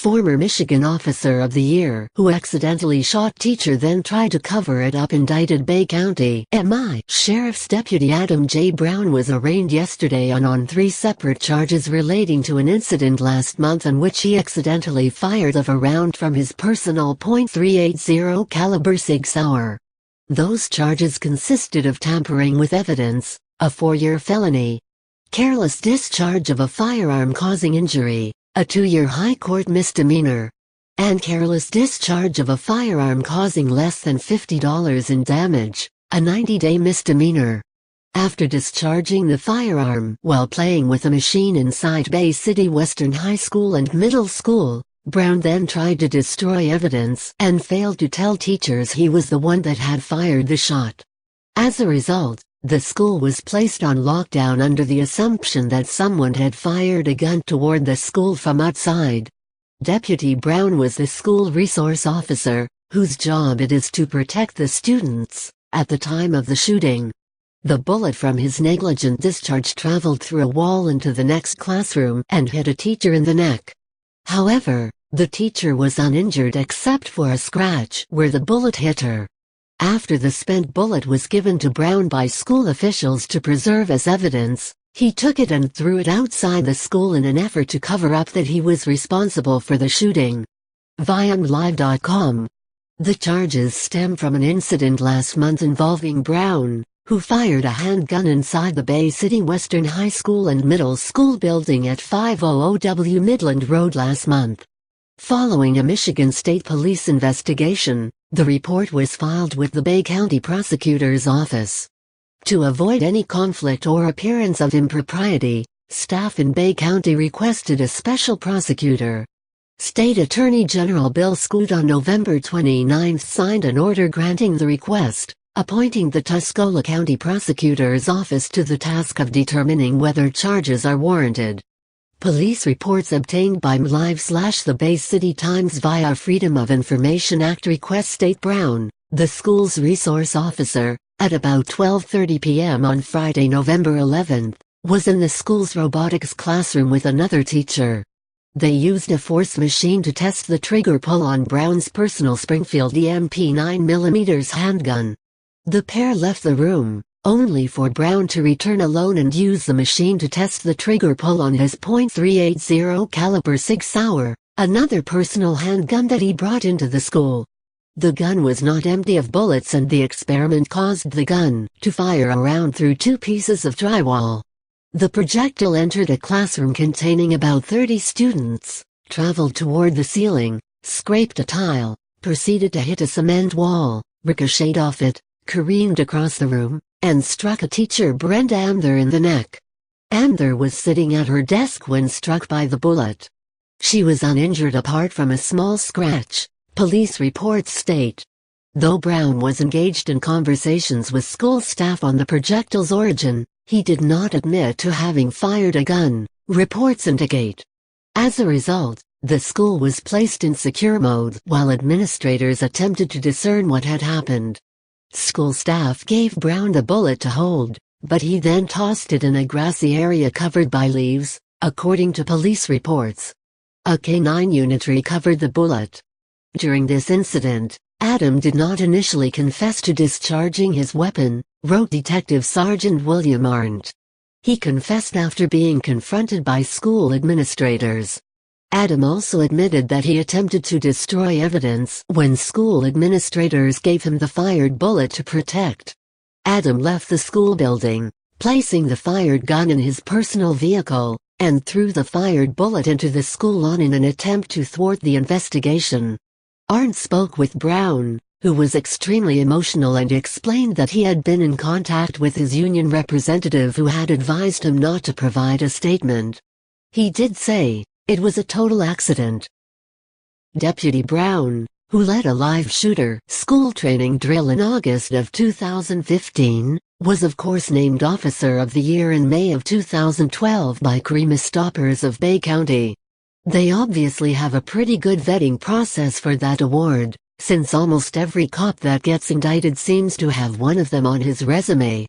former Michigan Officer of the Year who accidentally shot teacher then tried to cover it up, indicted Bay County MI. Sheriff's Deputy Adam J. Brown was arraigned yesterday on 3 separate charges relating to an incident last month in which he accidentally fired a round from his personal .380 caliber Sig Sauer. Those charges consisted of tampering with evidence, a 4-year felony, careless discharge of a firearm causing injury, a 2-year high court misdemeanor, and careless discharge of a firearm causing less than $50 in damage, a 90-day misdemeanor. After discharging the firearm while playing with a machine inside Bay City Western High School and Middle School, Brown then tried to destroy evidence and failed to tell teachers he was the one that had fired the shot. As a result, the school was placed on lockdown under the assumption that someone had fired a gun toward the school from outside. Deputy Brown was the school resource officer, whose job it is to protect the students, at the time of the shooting. The bullet from his negligent discharge traveled through a wall into the next classroom and hit a teacher in the neck. However, the teacher was uninjured except for a scratch where the bullet hit her. After the spent bullet was given to Brown by school officials to preserve as evidence, he took it and threw it outside the school in an effort to cover up that he was responsible for the shooting. ViamLive.com. The charges stem from an incident last month involving Brown, who fired a handgun inside the Bay City Western High School and Middle School building at 500W Midland Road last month. Following a Michigan State Police investigation, the report was filed with the Bay County Prosecutor's Office. To avoid any conflict or appearance of impropriety, staff in Bay County requested a special prosecutor. State Attorney General Bill Scoot on November 29 signed an order granting the request, appointing the Tuscola County Prosecutor's Office to the task of determining whether charges are warranted. Police reports obtained by MLive/the Bay City Times via Freedom of Information Act request state Brown, the school's resource officer, at about 12:30 p.m. on Friday, November 11, was in the school's robotics classroom with another teacher. They used a force machine to test the trigger pull on Brown's personal Springfield EMP 9mm handgun. The pair left the room, only for Brown to return alone and use the machine to test the trigger pull on his .380 caliber Sig Sauer, another personal handgun that he brought into the school. The gun was not empty of bullets and the experiment caused the gun to fire a round through 2 pieces of drywall. The projectile entered a classroom containing about 30 students, traveled toward the ceiling, scraped a tile, proceeded to hit a cement wall, ricocheted off it, careened across the room, and struck a teacher, Brenda Amther, in the neck. Amther was sitting at her desk when struck by the bullet. She was uninjured apart from a small scratch, police reports state. Though Brown was engaged in conversations with school staff on the projectile's origin, he did not admit to having fired a gun, reports indicate. As a result, the school was placed in secure mode while administrators attempted to discern what had happened. School staff gave Brown the bullet to hold, but he then tossed it in a grassy area covered by leaves, according to police reports. A K-9 unit recovered the bullet. During this incident, Adam did not initially confess to discharging his weapon, wrote Detective Sergeant William Arndt. He confessed after being confronted by school administrators. Adam also admitted that he attempted to destroy evidence when school administrators gave him the fired bullet to protect. Adam left the school building, placing the fired gun in his personal vehicle, and threw the fired bullet into the school lawn in an attempt to thwart the investigation. Arndt spoke with Brown, who was extremely emotional, and explained that he had been in contact with his union representative who had advised him not to provide a statement. He did say, "It was a total accident." Deputy Brown, who led a live shooter school training drill in August of 2015, was of course named Officer of the Year in May of 2012 by Crime Stoppers of Bay County. They obviously have a pretty good vetting process for that award, since almost every cop that gets indicted seems to have one of them on his resume.